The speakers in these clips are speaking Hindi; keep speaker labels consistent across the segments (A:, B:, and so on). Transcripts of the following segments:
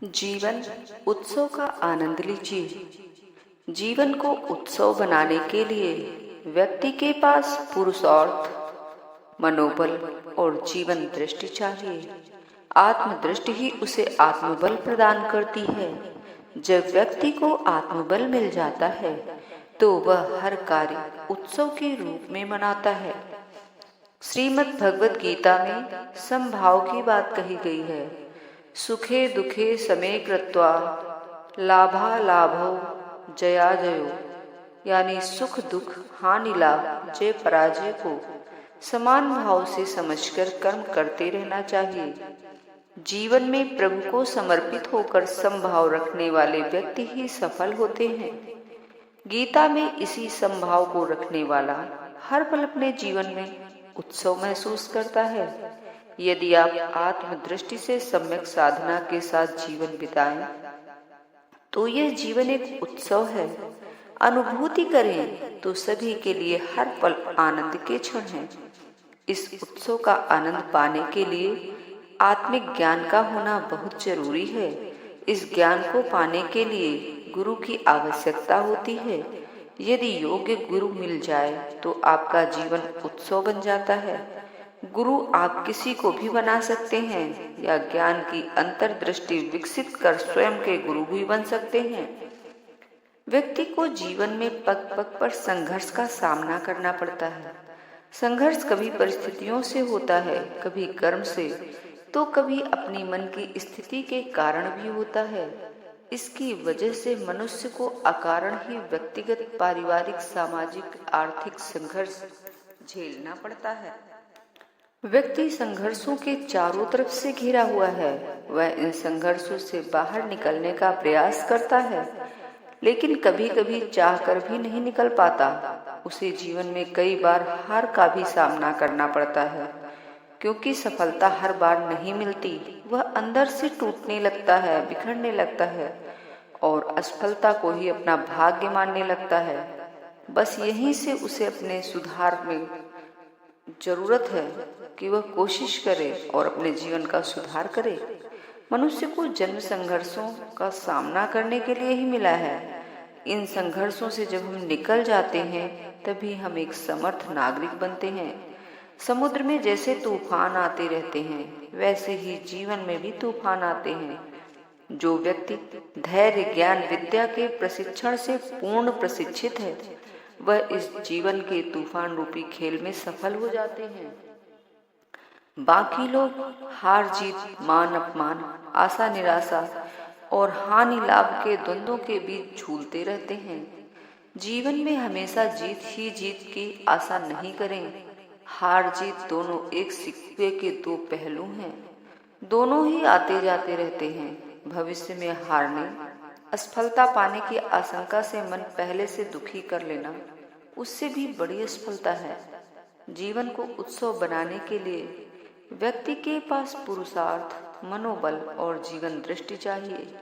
A: जीवन उत्सव का आनंद लीजिए। जीवन को उत्सव बनाने के लिए व्यक्ति के पास पुरुषार्थ, मनोबल और जीवन दृष्टि चाहिए। आत्मदृष्टि ही उसे आत्मबल प्रदान करती है। जब व्यक्ति को आत्मबल मिल जाता है तो वह हर कार्य उत्सव के रूप में मनाता है। श्रीमद् भगवत गीता में समभाव की बात कही गई है। सुखे दुखे समे कृत्वा लाभा लाभो जया जयो, यानी सुख दुख हानि लाभ जय पराजय को समान भाव से समझकर कर्म करते रहना चाहिए। जीवन में प्रभु को समर्पित होकर समभाव रखने वाले व्यक्ति ही सफल होते हैं। गीता में इसी समभाव को रखने वाला हर पल अपने जीवन में उत्सव महसूस करता है। यदि आप आत्मदृष्टि से सम्यक साधना के साथ जीवन बिताएं तो यह जीवन एक उत्सव है। अनुभूति करें तो सभी के लिए हर पल आनंद के क्षण हैं। इस उत्सव का आनंद पाने के लिए आत्मिक ज्ञान का होना बहुत जरूरी है। इस ज्ञान को पाने के लिए गुरु की आवश्यकता होती है। यदि योग्य गुरु मिल जाए तो आपका जीवन उत्सव बन जाता है। गुरु आप किसी को भी बना सकते हैं या ज्ञान की अंतर्दृष्टि विकसित कर स्वयं के गुरु भी बन सकते हैं। व्यक्ति को जीवन में पग पग पर संघर्ष का सामना करना पड़ता है। संघर्ष कभी परिस्थितियों से होता है, कभी कर्म से, तो कभी अपनी मन की स्थिति के कारण भी होता है। इसकी वजह से मनुष्य को अकारण ही व्यक्तिगत, पारिवारिक, सामाजिक, आर्थिक संघर्ष झेलना पड़ता है। व्यक्ति संघर्षों के चारों तरफ से घिरा हुआ है। वह इन संघर्षों से बाहर निकलने का प्रयास करता है, लेकिन कभी कभी चाहकर भी नहीं निकल पाता। उसे जीवन में कई बार हार का भी सामना करना पड़ता है, क्योंकि सफलता हर बार नहीं मिलती। वह अंदर से टूटने लगता है, बिखरने लगता है और असफलता को ही अपना भाग्य मानने लगता है। बस यहीं से उसे अपने सुधार में जरूरत है कि वह कोशिश करे और अपने जीवन का सुधार करे। मनुष्य को जन्म संघर्षों का सामना करने के लिए ही मिला है। इन संघर्षों से जब हम निकल जाते हैं तभी हम एक समर्थ नागरिक बनते हैं। समुद्र में जैसे तूफान आते रहते हैं, वैसे ही जीवन में भी तूफान आते हैं। जो व्यक्ति धैर्य, ज्ञान, विद्या के प्रशिक्षण से पूर्ण प्रशिक्षित है, वह इस जीवन के तूफान रूपी खेल में सफल हो जाते हैं। बाकी लोग हार जीत, मान अपमान, आशा निराशा और हानि लाभ के द्वंद्वों के बीच झूलते रहते हैं। जीवन में हमेशा जीत ही जीत की आशा नहीं करें। हार जीत दोनों एक सिक्के के दो पहलू हैं। दोनों ही आते जाते रहते हैं। भविष्य में हारने, असफलता पाने की आशंका से मन पहले से दुखी कर लेना उससे भी बड़ी असफलता है। जीवन को उत्सव बनाने के लिए व्यक्ति के पास पुरुषार्थ, मनोबल और जीवन दृष्टि चाहिए।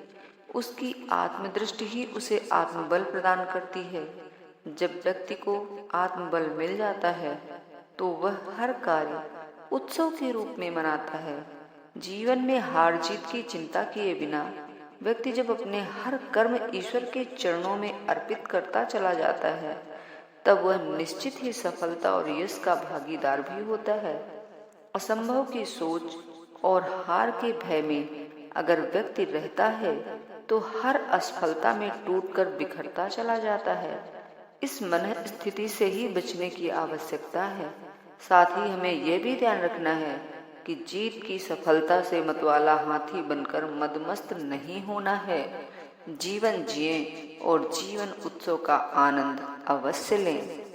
A: उसकी आत्मदृष्टि ही उसे आत्मबल प्रदान करती है। जब व्यक्ति को आत्मबल मिल जाता है तो वह हर कार्य उत्सव के रूप में मनाता है। जीवन में हार जीत की चिंता किए बिना व्यक्ति जब अपने हर कर्म ईश्वर के चरणों में अर्पित करता चला जाता है, तब वह निश्चित ही सफलता और यश का भागीदार भी होता है। असंभव की सोच और हार के भय में अगर व्यक्ति रहता है तो हर असफलता में टूटकर बिखरता चला जाता है। इस मन स्थिति से ही बचने की आवश्यकता है। साथ ही हमें यह भी ध्यान रखना है कि जीत की सफलता से मतवाला हाथी बनकर मदमस्त नहीं होना है। जीवन जिएं और जीवन उत्सव का आनंद अवश्य लें।